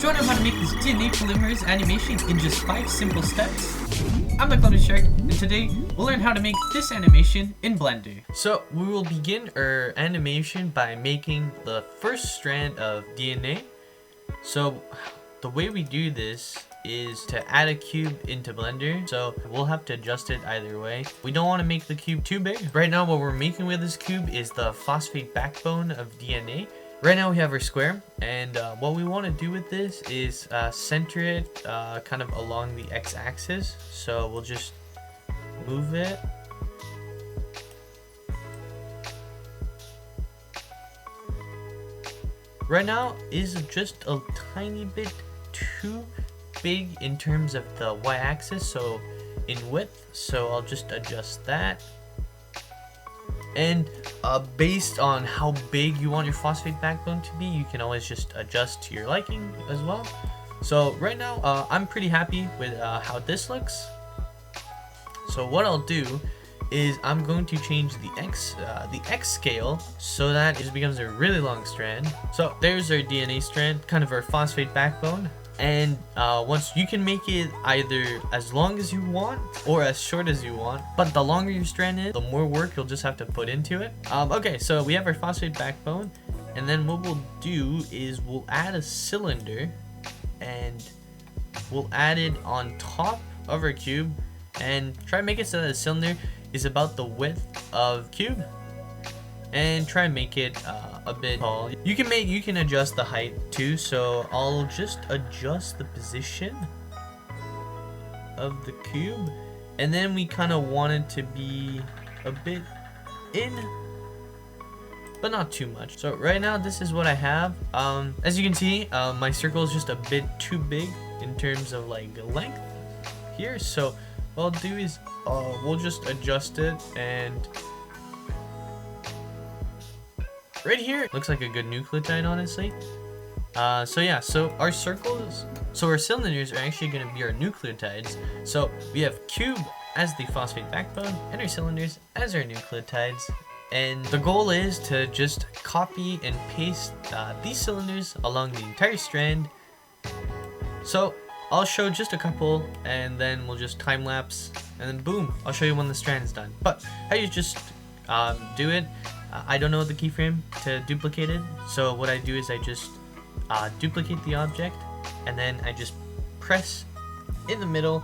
Showing you how to make this DNA polymerase animation in just 5 simple steps. I'm the Clouded Shark, and today we'll learn how to make this animation in Blender. So we will begin our animation by making the first strand of DNA. So the way we do this is to add a cube into Blender, so we'll have to adjust it either way. We don't want to make the cube too big. Right now what we're making with this cube is the phosphate backbone of DNA. Right now we have our square, and what we want to do with this is center it kind of along the x-axis. So we'll just move it. Right now is just a tiny bit too big in terms of the y-axis, so in width, so I'll just adjust that. And based on how big you want your phosphate backbone to be, you can always just adjust to your liking as well. So right now I'm pretty happy with how this looks. So what I'll do is I'm going to change the X scale so that it just becomes a really long strand. So there's our DNA strand, kind of our phosphate backbone. And once you can make it either as long as you want or as short as you want, but the longer your strand is, the more work you'll just have to put into it. Okay, so we have our phosphate backbone, and then what we'll do is we'll add a cylinder, and we'll add it on top of our cube, and try to make it so that the cylinder is about the width of cube, and try and make it a bit tall. You can adjust the height too, so I'll just adjust the position of the cube, and then we kind of want it to be a bit in, but not too much. So right now this is what I have. As you can see, my circle is just a bit too big in terms of like length here, so what I'll do is we'll just adjust it, and right here looks like a good nucleotide, honestly. So yeah, so our cylinders are actually going to be our nucleotides. So we have cube as the phosphate backbone and our cylinders as our nucleotides, and the goal is to just copy and paste these cylinders along the entire strand. So I'll show just a couple, and then we'll just time lapse, and then boom, I'll show you when the strand is done. But how you just do it, I don't know the keyframe to duplicate it, so what I do is I just duplicate the object, and then I just press in the middle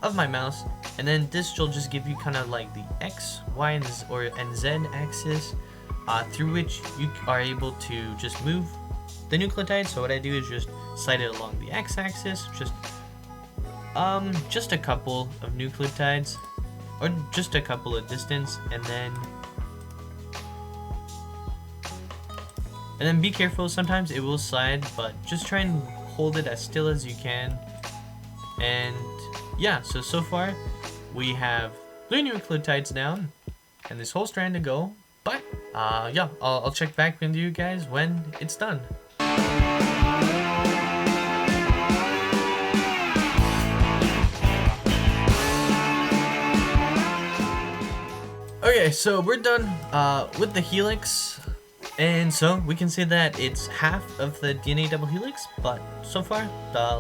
of my mouse, and then this will just give you kind of like the X, Y, and Z axis through which you are able to just move the nucleotide. So what I do is just slide it along the X axis, just a couple of nucleotides, or just a couple of distance, and then be careful, sometimes it will slide, but just try and hold it as still as you can. And yeah, so far we have 3 nucleotides down and this whole strand to go. But yeah, I'll check back with you guys when it's done. Okay, so we're done with the helix. And so we can say that it's half of the DNA double helix, but so far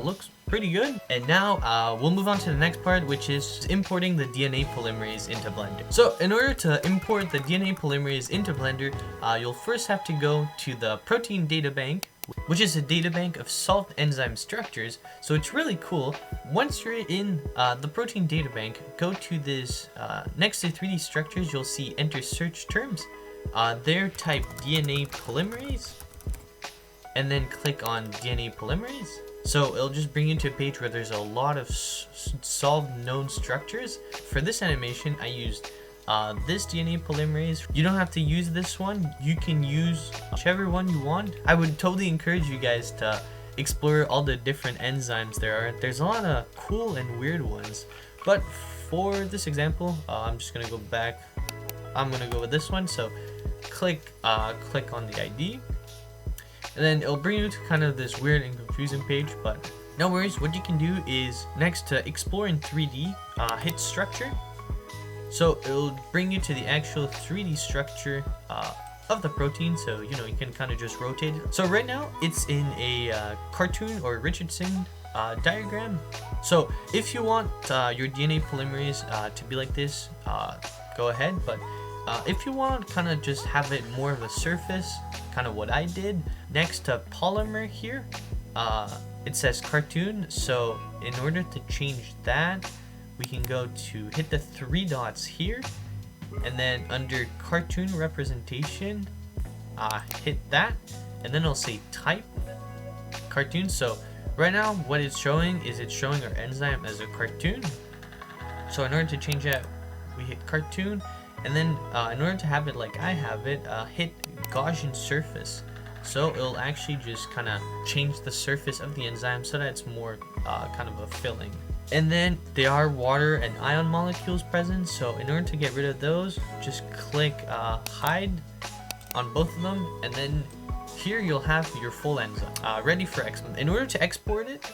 looks pretty good. And now we'll move on to the next part, which is importing the DNA polymerase into Blender. So in order to import the DNA polymerase into Blender, you'll first have to go to the protein data bank, which is a data bank of solved enzyme structures. So it's really cool. Once you're in the protein data bank, go to this next to 3D structures, you'll see enter search terms. There type DNA polymerase, and then click on DNA polymerase. So it'll just bring you to a page where there's a lot of solved known structures. For this animation, I used this DNA polymerase. You don't have to use this one. You can use whichever one you want. I would totally encourage you guys to explore all the different enzymes there are. There's a lot of cool and weird ones. But for this example, I'm just gonna go back. I'm gonna go with this one. So click on the ID, and then it'll bring you to kind of this weird and confusing page, but no worries. What you can do is next to explore in 3D, hit structure. So it'll bring you to the actual 3D structure of the protein, so you know you can kind of just rotate it. So right now it's in a cartoon or Richardson diagram. So if you want your DNA polymerase to be like this, go ahead. But if you want kind of just have it more of a surface, kind of what I did, next to polymer here, it says cartoon. So in order to change that, we can go to hit the 3 dots here, and then under cartoon representation, hit that, and then it'll say type cartoon. So right now what it's showing is it's showing our enzyme as a cartoon. So in order to change that, we hit cartoon, and then in order to have it like I have it, hit Gaussian surface. So it'll actually just kind of change the surface of the enzyme so that it's more kind of a filling. And then there are water and ion molecules present, so in order to get rid of those, just click hide on both of them, and then here you'll have your full enzyme ready for export. In order to export it,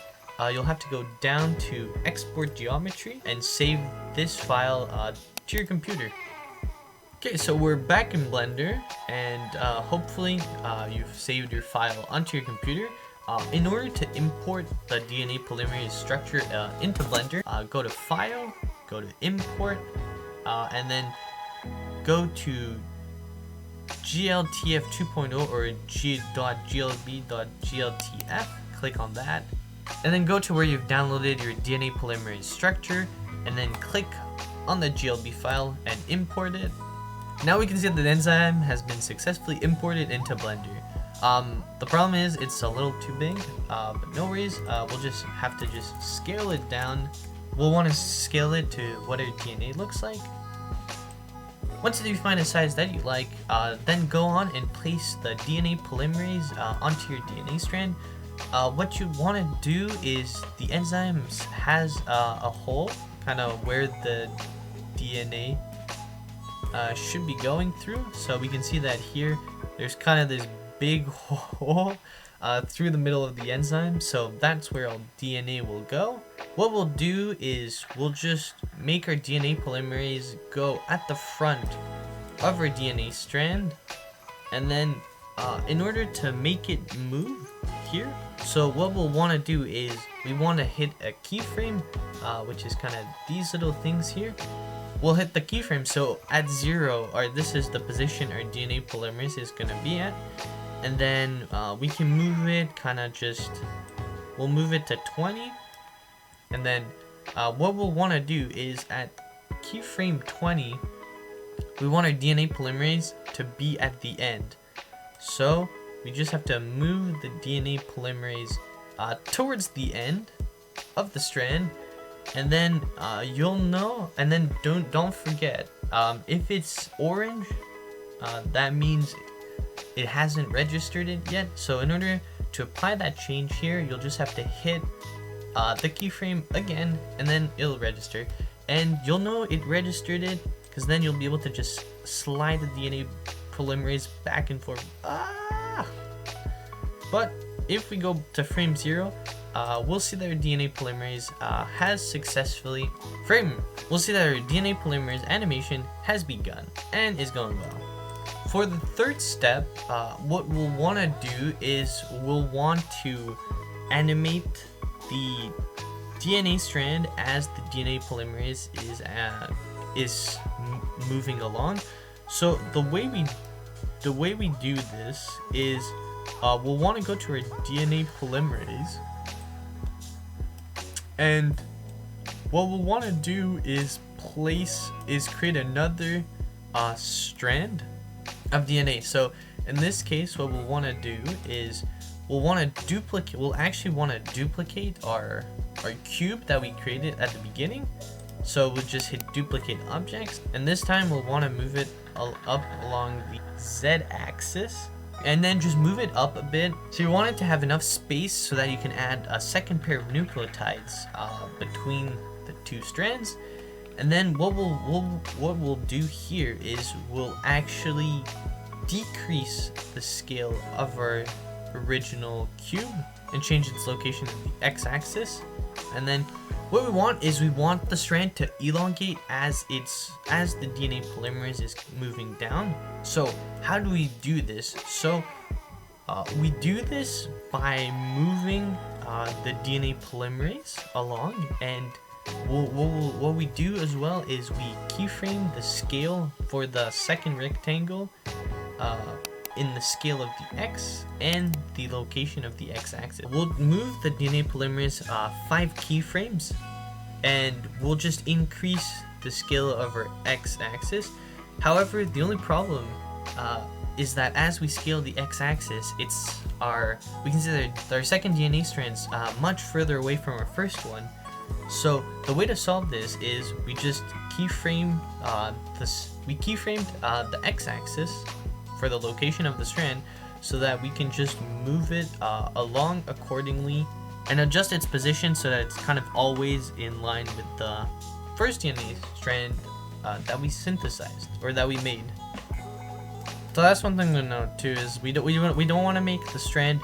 you'll have to go down to export geometry and save this file to your computer. Okay, so we're back in Blender, and hopefully you've saved your file onto your computer. In order to import the DNA polymerase structure into Blender, go to File, go to Import, and then go to GLTF 2.0 or g.glb.gltf, click on that, and then go to where you've downloaded your DNA polymerase structure, and then click on the GLB file and import it. Now we can see that the enzyme has been successfully imported into Blender. The problem is it's a little too big, but no worries, we'll just have to just scale it down. We'll want to scale it to what our DNA looks like. Once you find a size that you like, then go on and place the DNA polymerase onto your DNA strand. What you want to do is the enzyme has a hole, kind of where the DNA should be going through. So we can see that here, there's kind of this big hole through the middle of the enzyme, so that's where our DNA will go. What we'll do is we'll just make our DNA polymerase go at the front of our DNA strand, and then in order to make it move here, so what we'll want to do is we want to hit a keyframe, which is kind of these little things here. We'll hit the keyframe, so at 0, or this is the position our DNA polymerase is going to be at. And then we can move it we'll move it to 20. And then what we'll want to do is at keyframe 20, we want our DNA polymerase to be at the end. So we just have to move the DNA polymerase towards the end of the strand. And then you'll know, and then don't forget, if it's orange, that means it hasn't registered it yet. So in order to apply that change here, you'll just have to hit the keyframe again, and then it'll register. And you'll know it registered it, because then you'll be able to just slide the DNA polymerase back and forth. But if we go to frame 0, we'll see that our DNA polymerase has successfully we'll see that our DNA polymerase animation has begun and is going well. For the third step, what we'll want to do is we'll want to animate the DNA strand as the DNA polymerase is moving along. So the way we do this is we'll want to go to our DNA polymerase, and what we'll want to do is create another strand of DNA. So in this case, what we'll want to do is we'll actually want to duplicate our cube that we created at the beginning. So we'll just hit duplicate objects, and this time we'll want to move it up along the Z-axis, and then just move it up a bit. So you want it to have enough space so that you can add a second pair of nucleotides between the two strands. And then what we'll do here is we'll actually decrease the scale of our original cube and change its location to the x-axis. And then what we want is we want the strand to elongate as the DNA polymerase is moving down. So how do we do this? So we do this by moving the DNA polymerase along, and what we do as well is we keyframe the scale for the second rectangle in the scale of the X and the location of the X-axis. We'll move the DNA polymerase 5 keyframes, and we'll just increase the scale of our X-axis. However, the only problem is that as we scale the X-axis, we can see that our second DNA strand's much further away from our first one. So the way to solve this is we just keyframed the X-axis for the location of the strand, so that we can just move it along accordingly and adjust its position so that it's kind of always in line with the first DNA strand that we synthesized or that we made. So that's one thing to note too, is we don't want to make the strand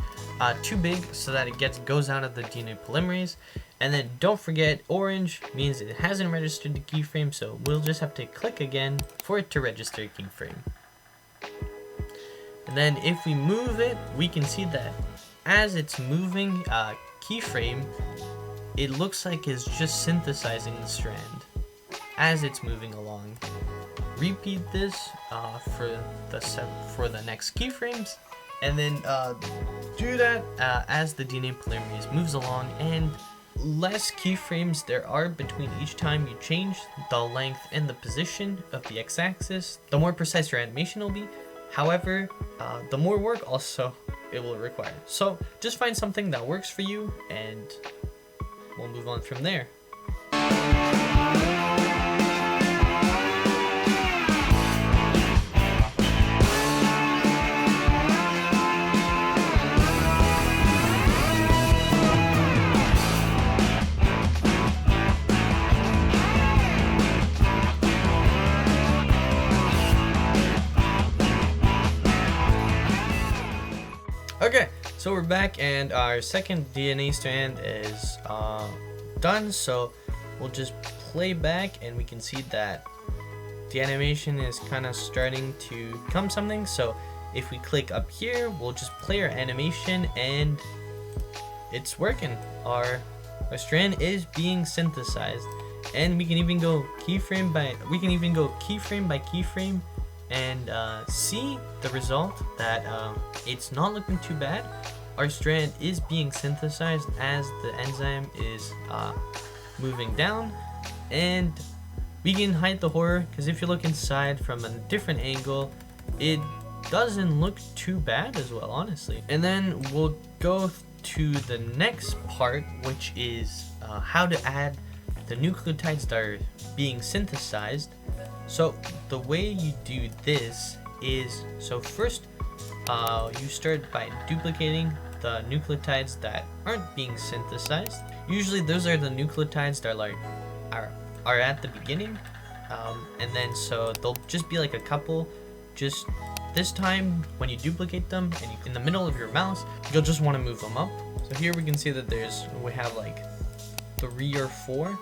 too big so that it goes out of the DNA polymerase. And then don't forget, orange means it hasn't registered the keyframe, so we'll just have to click again for it to register a keyframe. And then if we move it, we can see that as it's moving keyframe, it looks like it's just synthesizing the strand as it's moving along. Repeat this for the next keyframes, and then do that as the DNA polymerase moves along. And less keyframes there are between each time you change the length and the position of the X-axis, the more precise your animation will be. However, the more work also it will require. So just find something that works for you, and we'll move on from there. Okay, so we're back, and our second DNA strand is done. So we'll just play back, and we can see that the animation is kind of starting to become something. So if we click up here, we'll just play our animation, and it's working. Our strand is being synthesized, and we can even go keyframe by keyframe and see the result that it's not looking too bad. Our strand is being synthesized as the enzyme is moving down, and we can hide the horror, because if you look inside from a different angle, it doesn't look too bad as well, honestly. And then we'll go to the next part, which is how to add the nucleotides that are being synthesized. So the way you do this is, so first you start by duplicating the nucleotides that aren't being synthesized. Usually those are the nucleotides that are at the beginning, and then so they'll just be like a couple. Just this time when you duplicate them and in the middle of your mouse, you'll just want to move them up. So here we can see that we have like 3 or 4,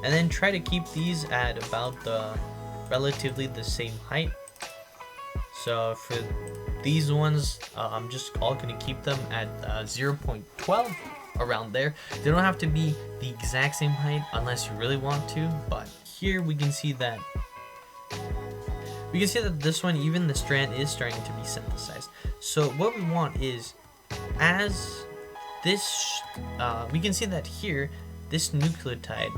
and then try to keep these at about relatively the same height. So for these ones, I'm just all going to keep them at 0.12, around there. They don't have to be the exact same height unless you really want to, but here we can see that this one, even the strand is starting to be synthesized. So what we want is, as this we can see that here this nucleotide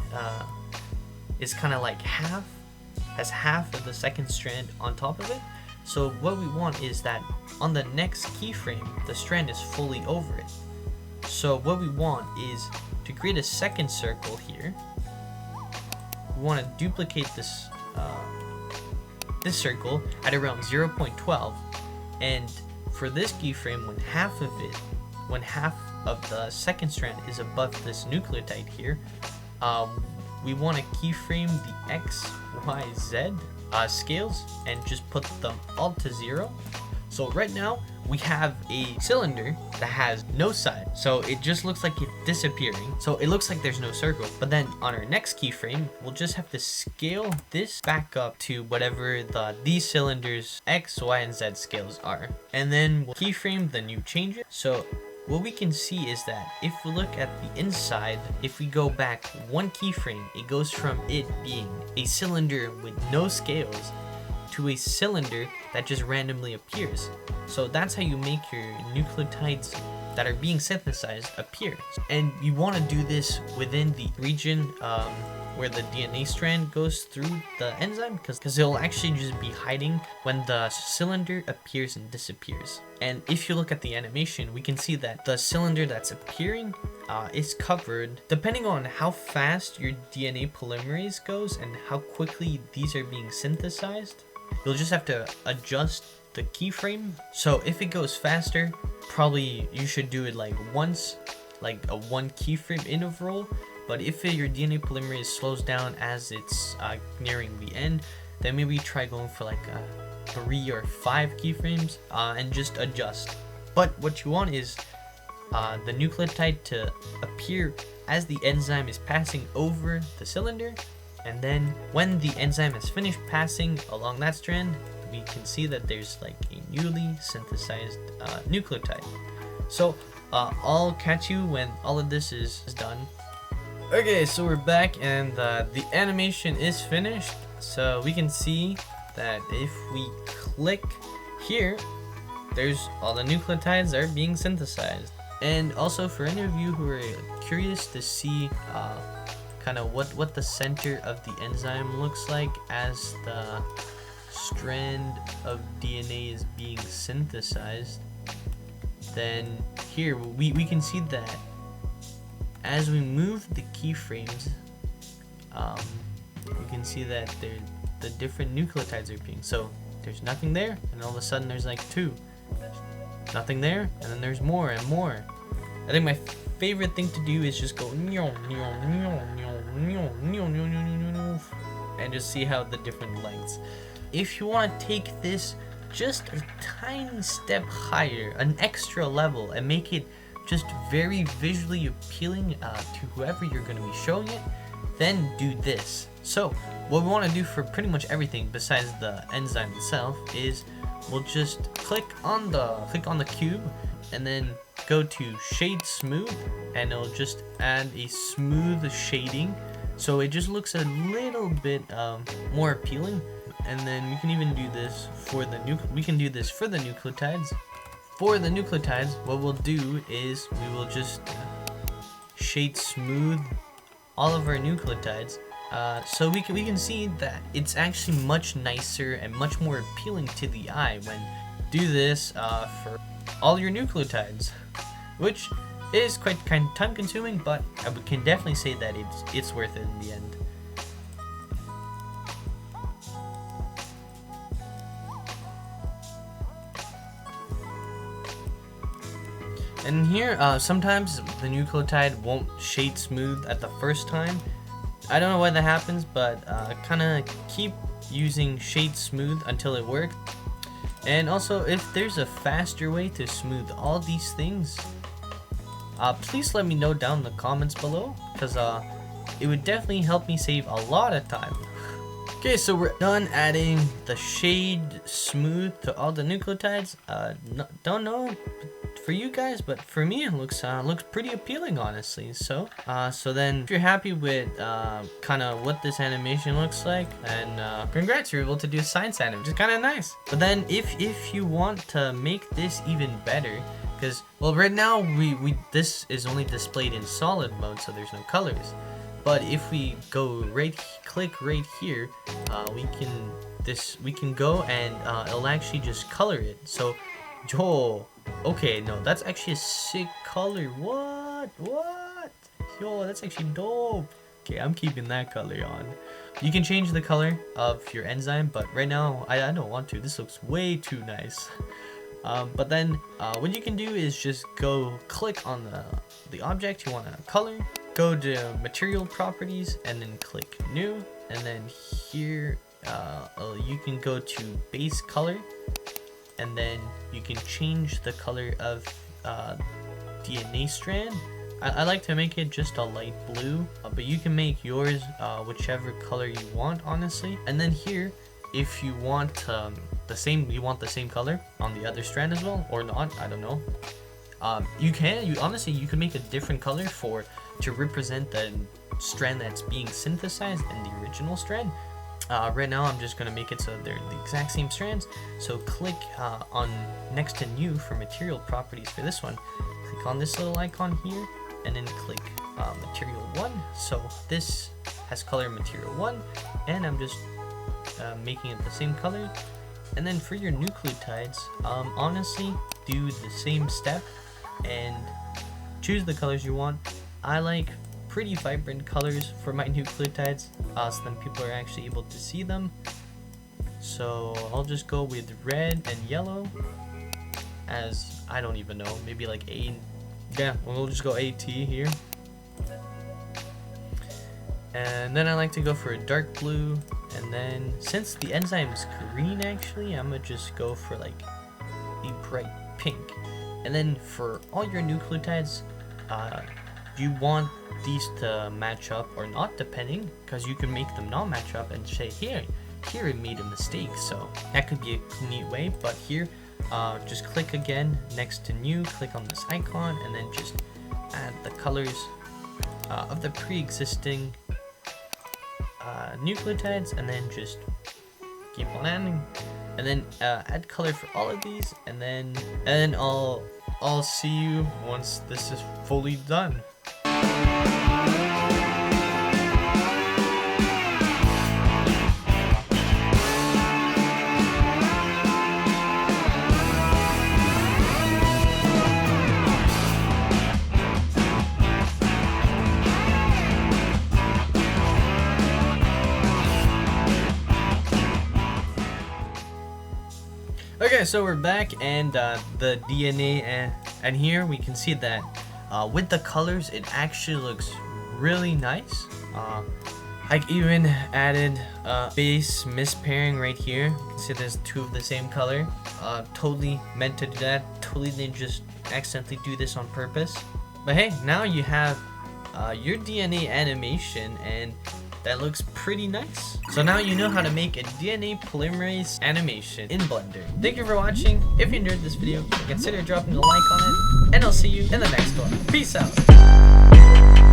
is kind of like has half of the second strand on top of it. So what we want is that on the next keyframe, the strand is fully over it. So what we want is to create a second circle here. We want to duplicate this circle at around 0.12, and for this keyframe, when half of the second strand is above this nucleotide here, we want to keyframe the X, Y, Z scales and just put them all to 0. So right now we have a cylinder that has no side, so it just looks like it's disappearing. So it looks like there's no circle. But then on our next keyframe, we'll just have to scale this back up to whatever these cylinders X, Y, and Z scales are, and then we'll keyframe the new changes. So what we can see is that if we look at the inside, if we go back one keyframe, it goes from it being a cylinder with no scales to a cylinder that just randomly appears. So that's how you make your nucleotides that are being synthesized appear. And you want to do this within the region where the DNA strand goes through the enzyme, because it'll actually just be hiding when the cylinder appears and disappears. And if you look at the animation, we can see that the cylinder that's appearing is covered, depending on how fast your DNA polymerase goes and how quickly these are being synthesized. You'll just have to adjust the keyframe. So if it goes faster, probably you should do it like once, like a one keyframe interval. But if your DNA polymerase slows down as it's nearing the end, then maybe try going for like 3 or 5 keyframes and just adjust. But what you want is the nucleotide to appear as the enzyme is passing over the cylinder, and then when the enzyme has finished passing along that strand, we can see that there's like a newly synthesized nucleotide. So I'll catch you when all of this is done. Okay, so we're back and the animation is finished. So we can see that if we click here, there's all the nucleotides are being synthesized. And also for any of you who are curious to see kind of what the center of the enzyme looks like as the strand of DNA is being synthesized, then here we can see that as we move the keyframes, we can see that the different nucleotides are being, so there's nothing there, and all of a sudden there's like 2, nothing there, and then there's more and more. I think my favorite thing to do is just go and just see how the different lengths. If you want to take this just a tiny step higher, an extra level, and make it just very visually appealing to whoever you're going to be showing it, then do this. So what we want to do for pretty much everything besides the enzyme itself is we'll just click on the cube and then go to shade smooth, and it'll just add a smooth shading so it just looks a little bit more appealing. And then we can even do this for the nucleotides. For the nucleotides, what we'll do is we will just shade smooth all of our nucleotides, so we can see that it's actually much nicer and much more appealing to the eye when do this for all your nucleotides, which is quite kind of time consuming, but I can definitely say that it's worth it in the end. And here, sometimes the nucleotide won't shade smooth at the first time. I don't know why that happens, but kind of keep using shade smooth until it works. And also, if there's a faster way to smooth all these things, please let me know down in the comments below, because it would definitely help me save a lot of time. Okay, so we're done adding the shade smooth to all the nucleotides. Don't know for you guys, but for me it looks pretty appealing, honestly. So then if you're happy with kind of what this animation looks like, and congrats, you're able to do a science anim, which is kind of nice. But then if you want to make this even better, because well, right now this is only displayed in solid mode, so there's no colors. But if we go click right here, we can go and it'll actually just color it. So, okay, no, that's actually a sick color. What? Yo, that's actually dope. Okay, I'm keeping that color on. You can change the color of your enzyme, but right now I don't want to. This looks way too nice. But then what you can do is just go click on the object you want to color. Go to material properties and then click new, and then here you can go to base color, and then you can change the color of DNA strand. I like to make it just a light blue, but you can make yours whichever color you want, honestly. And then here, if you want the same color on the other strand as well, or not, I don't know. You can make a different color to represent the strand that's being synthesized in the original strand. Right now I'm just gonna make it so they're the exact same strands. So click on next to new for material properties for this one. Click on this little icon here and then click material 1. So this has color material 1, and I'm just making it the same color. And then for your nucleotides, honestly, do the same step and choose the colors you want. I like pretty vibrant colors for my nucleotides, so then people are actually able to see them. So I'll just go with red and yellow as, I don't even know, maybe like we'll just go AT here. And then I like to go for a dark blue, and then since the enzyme is green, actually I'm gonna just go for like a bright pink. And then for all your nucleotides, you want these to match up or not, depending, because you can make them not match up and say here it made a mistake. So that could be a neat way. But here, just click again next to new, click on this icon, and then just add the colors of the pre-existing nucleotides, and then just keep on adding, and then add color for all of these, and then I'll see you once this is fully done. Okay, so we're back, and the DNA, and here we can see that with the colors, it actually looks really nice. I even added base mispairing right here. You can see there's two of the same color. Totally meant to do that. Totally didn't just accidentally do this on purpose. But hey, now you have your DNA animation, and that looks pretty nice. So now you know how to make a DNA polymerase animation in Blender. Thank you for watching. If you enjoyed this video, consider dropping a like on it, and I'll see you in the next one. Peace out.